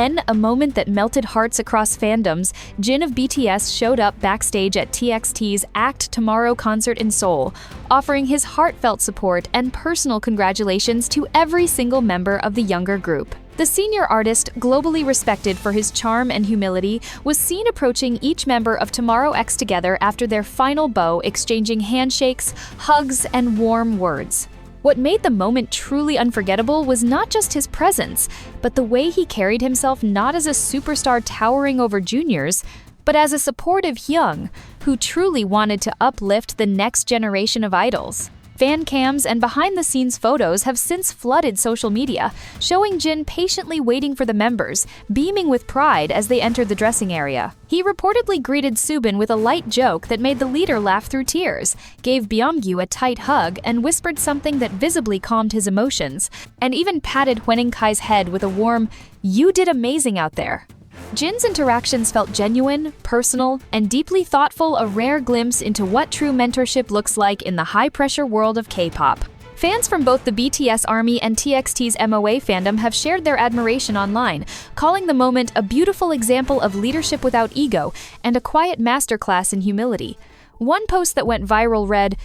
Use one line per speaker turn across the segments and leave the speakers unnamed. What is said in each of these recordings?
Then, a moment that melted hearts across fandoms, Jin of BTS showed up backstage at TXT's Act Tomorrow concert in Seoul, offering his heartfelt support and personal congratulations to every single member of the younger group. The senior artist, globally respected for his charm and humility, was seen approaching each member of Tomorrow X together after their final bow, exchanging handshakes, hugs, and warm words. What made the moment truly unforgettable was not just his presence, but the way he carried himself not as a superstar towering over juniors, but as a supportive Hyung who truly wanted to uplift the next generation of idols. Fan cams and behind-the-scenes photos have since flooded social media, showing Jin patiently waiting for the members, beaming with pride as they entered the dressing area. He reportedly greeted Subin with a light joke that made the leader laugh through tears, gave Byungyu a tight hug, and whispered something that visibly calmed his emotions, and even patted Hweninkai's head with a warm, "You did amazing out there." Jin's interactions felt genuine, personal, and deeply thoughtful, a rare glimpse into what true mentorship looks like in the high-pressure world of K-pop. Fans from both the BTS ARMY and TXT's MOA fandom have shared their admiration online, calling the moment a beautiful example of leadership without ego and a quiet masterclass in humility. One post that went viral read,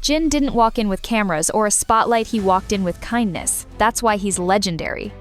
"Jin didn't walk in with cameras or a spotlight, he walked in with kindness. That's why he's legendary."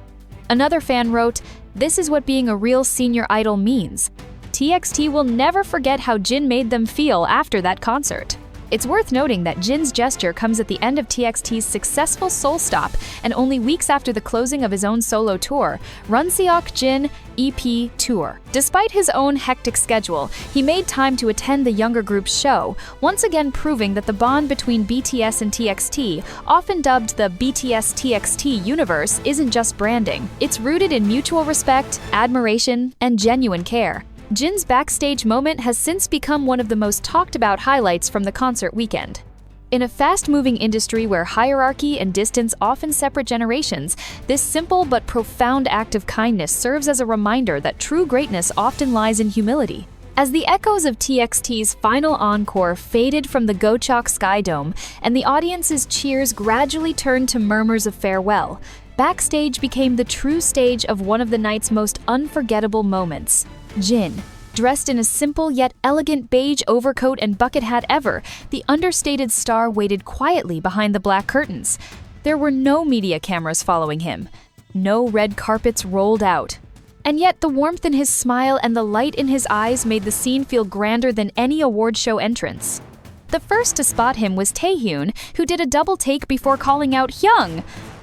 Another fan wrote, "This is what being a real senior idol means." TXT will never forget how Jin made them feel after that concert. It's worth noting that Jin's gesture comes at the end of TXT's successful Seoul stop and only weeks after the closing of his own solo tour, Run Seokjin EP Tour. Despite his own hectic schedule, he made time to attend the younger group's show, once again proving that the bond between BTS and TXT, often dubbed the BTS-TXT universe, isn't just branding. It's rooted in mutual respect, admiration, and genuine care. Jin's backstage moment has since become one of the most talked about highlights from the concert weekend. In a fast-moving industry where hierarchy and distance often separate generations, this simple but profound act of kindness serves as a reminder that true greatness often lies in humility. As the echoes of TXT's final encore faded from the Gocheok Sky Dome and the audience's cheers gradually turned to murmurs of farewell, backstage became the true stage of one of the night's most unforgettable moments. Jin, dressed in a simple yet elegant beige overcoat and bucket hat ever, the understated star waited quietly behind the black curtains. There were no media cameras following him. No red carpets rolled out. And yet the warmth in his smile and the light in his eyes made the scene feel grander than any award show entrance. The first to spot him was Taehyun, who did a double take before calling out Hyung.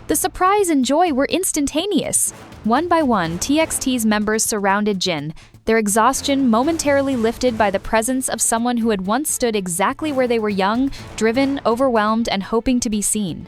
The surprise and joy were instantaneous. One by one, TXT's members surrounded Jin, their exhaustion momentarily lifted by the presence of someone who had once stood exactly where they were young, driven, overwhelmed, and hoping to be seen.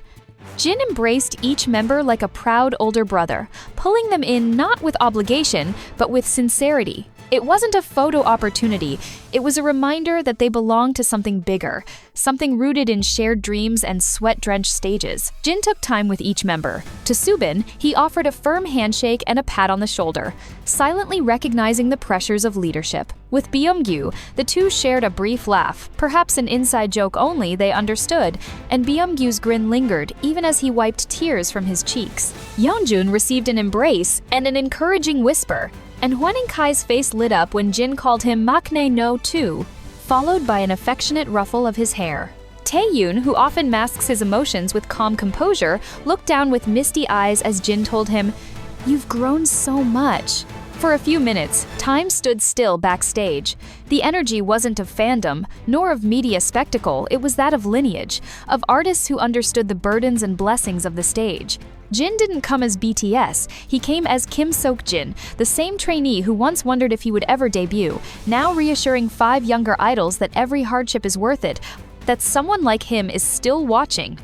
Jin embraced each member like a proud older brother, pulling them in not with obligation, but with sincerity. It wasn't a photo opportunity, it was a reminder that they belonged to something bigger, something rooted in shared dreams and sweat-drenched stages. Jin took time with each member. To Subin, he offered a firm handshake and a pat on the shoulder, silently recognizing the pressures of leadership. With Byungyu, the two shared a brief laugh, perhaps an inside joke only they understood, and Byungyu's grin lingered even as he wiped tears from his cheeks. Yeonjun received an embrace and an encouraging whisper, and Hweninkai's face lit up when Jin called him maknae no too, followed by an affectionate ruffle of his hair. Taehyun, who often masks his emotions with calm composure, looked down with misty eyes as Jin told him, "You've grown so much." For a few minutes, time stood still backstage. The energy wasn't of fandom, nor of media spectacle, it was that of lineage, of artists who understood the burdens and blessings of the stage. Jin didn't come as BTS, he came as Kim Seokjin, the same trainee who once wondered if he would ever debut, now reassuring 5 younger idols that every hardship is worth it, that someone like him is still watching,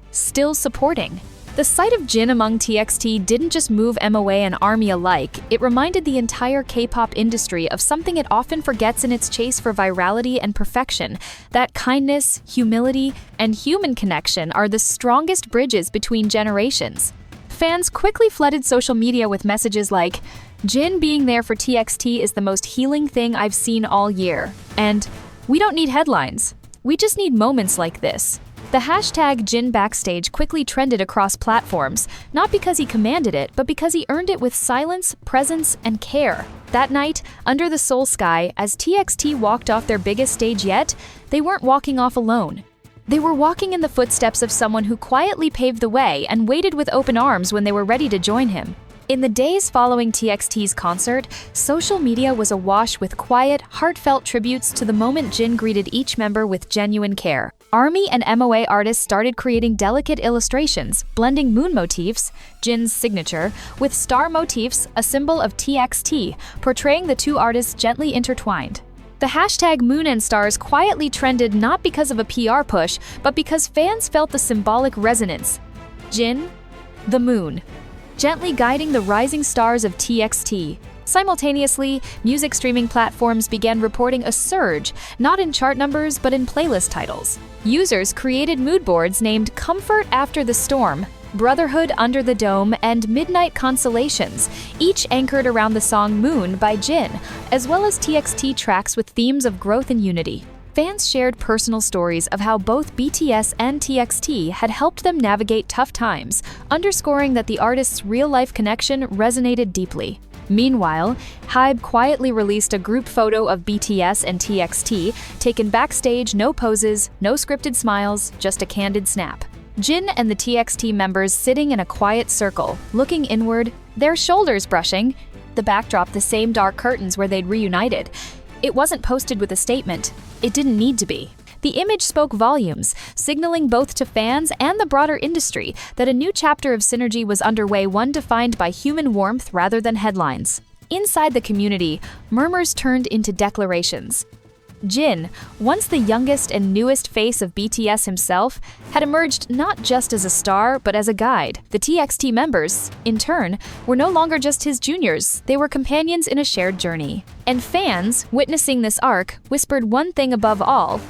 still supporting. The sight of Jin among TXT didn't just move MOA and ARMY alike, it reminded the entire K-pop industry of something it often forgets in its chase for virality and perfection, that kindness, humility, and human connection are the strongest bridges between generations. Fans quickly flooded social media with messages like, "Jin being there for TXT is the most healing thing I've seen all year," and "We don't need headlines. We just need moments like this." The hashtag Jin Backstage quickly trended across platforms, not because he commanded it, but because he earned it with silence, presence, and care. That night, under the Seoul sky, as TXT walked off their biggest stage yet, they weren't walking off alone. They were walking in the footsteps of someone who quietly paved the way and waited with open arms when they were ready to join him. In the days following TXT's concert, social media was awash with quiet, heartfelt tributes to the moment Jin greeted each member with genuine care. ARMY and MOA artists started creating delicate illustrations, blending moon motifs, Jin's signature, with star motifs, a symbol of TXT, portraying the two artists gently intertwined. The hashtag Moon and Stars quietly trended not because of a PR push, but because fans felt the symbolic resonance. Jin, the moon, gently guiding the rising stars of TXT. Simultaneously, music streaming platforms began reporting a surge, not in chart numbers but in playlist titles. Users created mood boards named Comfort After the Storm, Brotherhood Under the Dome, and Midnight Consolations, each anchored around the song Moon by Jin, as well as TXT tracks with themes of growth and unity. Fans shared personal stories of how both BTS and TXT had helped them navigate tough times, underscoring that the artists' real-life connection resonated deeply. Meanwhile, HYBE quietly released a group photo of BTS and TXT, taken backstage, no poses, no scripted smiles, just a candid snap. Jin and the TXT members sitting in a quiet circle, looking inward, their shoulders brushing, the backdrop the same dark curtains where they'd reunited. It wasn't posted with a statement. It didn't need to be. The image spoke volumes, signaling both to fans and the broader industry that a new chapter of synergy was underway, one defined by human warmth rather than headlines. Inside the community, murmurs turned into declarations. Jin, once the youngest and newest face of BTS himself, had emerged not just as a star, but as a guide. The TXT members, in turn, were no longer just his juniors, they were companions in a shared journey. And fans, witnessing this arc, whispered one thing above all: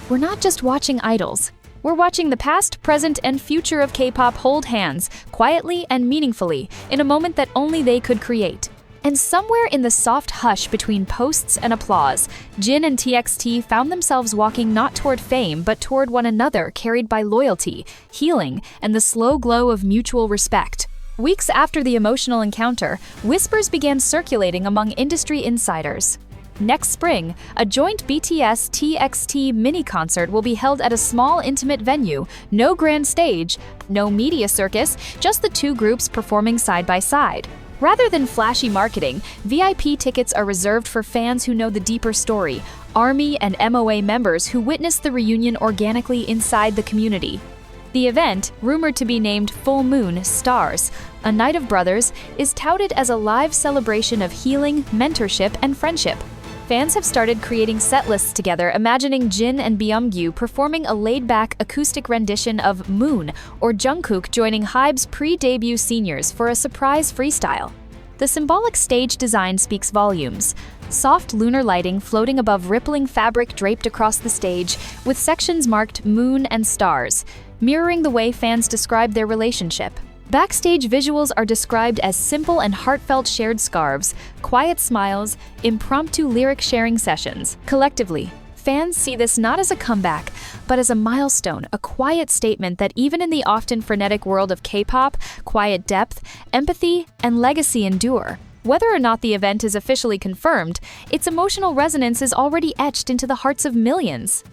we're not just watching idols. We're watching the past, present, and future of K-pop hold hands, quietly and meaningfully, in a moment that only they could create. And somewhere in the soft hush between posts and applause, Jin and TXT found themselves walking not toward fame, but toward one another, carried by loyalty, healing, and the slow glow of mutual respect. Weeks after the emotional encounter, whispers began circulating among industry insiders. Next spring, a joint BTS-TXT mini-concert will be held at a small, intimate venue, no grand stage, no media circus, just the two groups performing side by side. Rather than flashy marketing, VIP tickets are reserved for fans who know the deeper story, ARMY and MOA members who witnessed the reunion organically inside the community. The event, rumored to be named Full Moon Stars, a Night of Brothers, is touted as a live celebration of healing, mentorship, and friendship. Fans have started creating set lists together, imagining Jin and Byungyu performing a laid-back acoustic rendition of Moon, or Jungkook joining HYBE's pre-debut seniors for a surprise freestyle. The symbolic stage design speaks volumes. Soft lunar lighting floating above rippling fabric draped across the stage, with sections marked Moon and Stars, mirroring the way fans describe their relationship. Backstage visuals are described as simple and heartfelt shared scarves, quiet smiles, impromptu lyric sharing sessions. Collectively, fans see this not as a comeback, but as a milestone, a quiet statement that even in the often frenetic world of K-pop, quiet depth, empathy, and legacy endure. Whether or not the event is officially confirmed, its emotional resonance is already etched into the hearts of millions.